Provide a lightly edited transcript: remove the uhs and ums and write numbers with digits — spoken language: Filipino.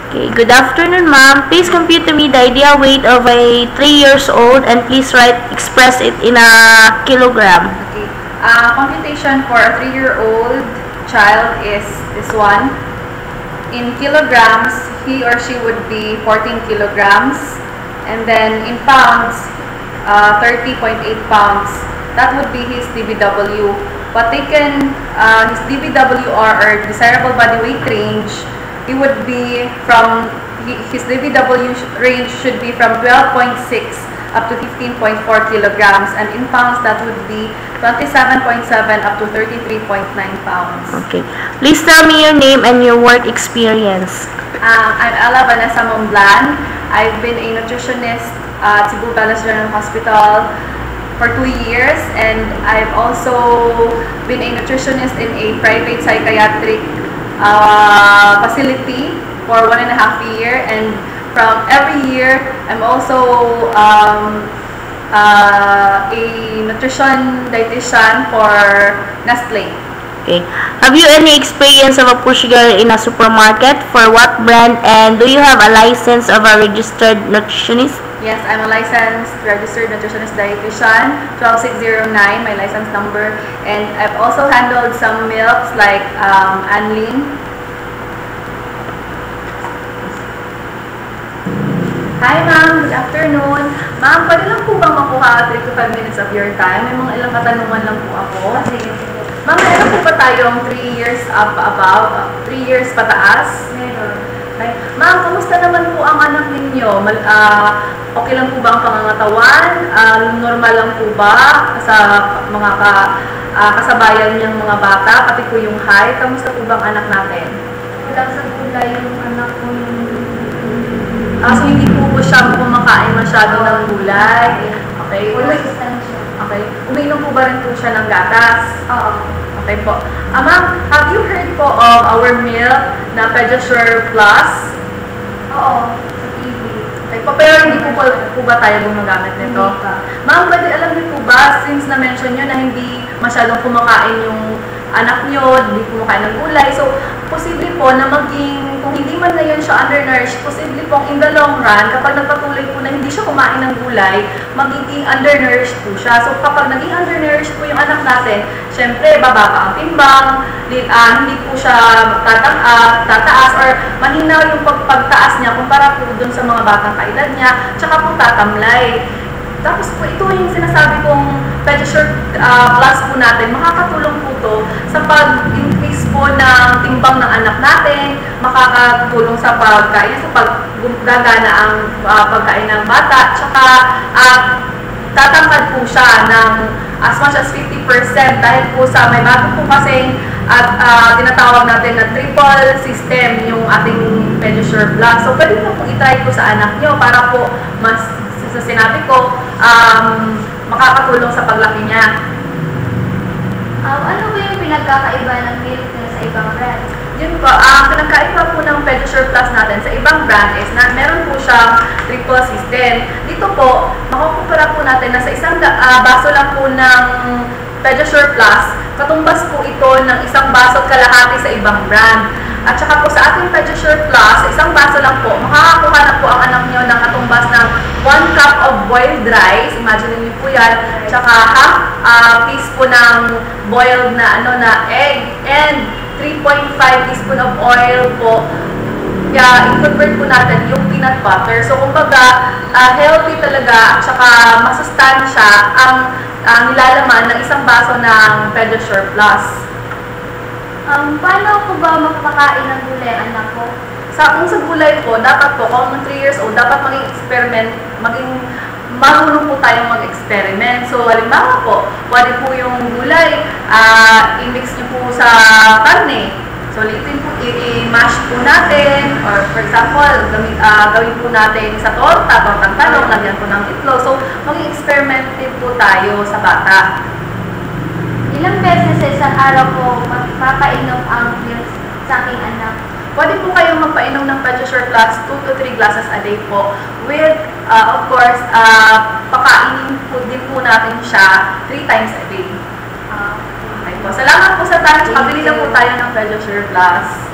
Okay, good afternoon, ma'am. Please compute to me the ideal weight of a 3 years old and please express it in a kilogram. Okay. Computation for a 3-year-old child is this one. In kilograms, he or she would be 14 kilograms. And then in pounds, 30.8 pounds. That would be his DBW. But taken his DBWR or desirable body weight range, he would be from, his DBW range should be from 12.6 up to 15.4 kilograms. And in pounds, that would be 27.7 up to 33.9 pounds. Okay. Please tell me your name and your work experience. I'm Ella Vanessa Momblan. I've been a nutritionist at Cebu Palace General Hospital for 2 years, and I've also been a nutritionist in a private psychiatric facility for 1.5 years, and from every year I'm also a nutrition dietitian for Nestle. Okay. Have you any experience of a push girl in a supermarket? For what brand? And do you have a license of a registered nutritionist? Yes, I'm a licensed registered nutritionist dietitian, 12609, my license number. And I've also handled some milks like Anlin. Hi ma'am, good afternoon. Ma'am, pwede lang po bang makuha 3 to 5 minutes of your time? May mga ilang katanungan lang po ako. Ma'am, meron po ba tayong 3 years up about, 3 years pataas? Meron. Okay. Ma'am, kamusta naman po ang anak ninyo? Okay lang po ba ang pangangatawan? Normal lang po ba sa mga kasabayan niyang mga bata? Pati po yung height? Kamusta po ba ang anak natin? Wala sa gulay yung anak ko yung... So hindi po siya kumakain masyado ng gulay? Okay. Wala sustansya. Okay. Uminom po ba rin po siya ng gatas? Oo. Okay po. Ma'am, have you heard po of our milk na Pediasure Plus? Oo. Sa TV. Okay po, pero hindi po ba tayo gumagamit nito? Hindi pa. Ma'am, pwede alam niyo po ba, since na-mention nyo na hindi masyadong kumakain yung anak nyo, hindi kumakain ng gulay, so posible po na maging, kung hindi man ngayon siya undernourished, posible pong in the long run, kapag nagpatuloy po na hindi siya kumain ng gulay, magiging undernourished po siya. So kapag naging undernourished po yung anak natin, syempre bababa ang timbang, hindi po siya tataas or mahina yung pagtaas niya kumpara po dun sa mga batang kaedad niya, tsaka po tatamlay. Tapos po ito yung sinasabi kong Pediasure Plus po natin, makakatulong po to sa pag-increase po ng timbang ng anak natin, makakatulong sa pagkain, sa paggagana ang pagkain ng bata, tsaka tatangkad po siya ng as much as 50% dahil po sa may bago po kasing tinatawag natin na triple system yung ating Pediasure Plus. So pwede po i-try po sa anak nyo para po mas sa sinabi ko, makakatulong sa paglaki niya. Ano ba yung pinagkakaiba ng milk na sa ibang brand? Yun po, ang pinagkaiba po ng Pediasure Plus natin sa ibang brand is na meron po siyang triple system. Dito po, makukumpara po natin na sa isang baso lang po ng Pediasure Plus, katumbas po ito ng isang baso at kalahati sa ibang brand. At saka po sa ating Pediasure Plus, sa isang baso lang po, makakakuha na po ang anak nyo ng katumbas ng 1 cup of boiled rice, imagine niyo po yan, tsaka half piece po ng boiled na egg, and 3.5 teaspoon of oil po. Kaya i-convert po natin yung peanut butter. So kumbaga, healthy talaga, tsaka masustansya ang nilalaman ng isang baso ng Pediasure Plus. Paano ko ba makakain ng gulay ang anak ko? Kung sa gulay po, dapat po, kung 3 years old, dapat marunong po tayong mag-experiment. So, halimbawa po, pwede po yung gulay, i-mix nyo po sa karne. So, i-mash po natin, or for example, gawin po natin sa tortang talong, lagyan po ng itlog. So, mag-experiment din po tayo sa bata. Ilang beses sa isang araw ko mapapainom ang milk sa aking anak? Pwede po kayong magpainom ng Pediasure Plus 2 to 3 glasses a day po with, of course, pakainin po din po natin siya 3 times a day. Okay po. Salamat po sa time. Pabili na po tayo ng Pediasure Plus.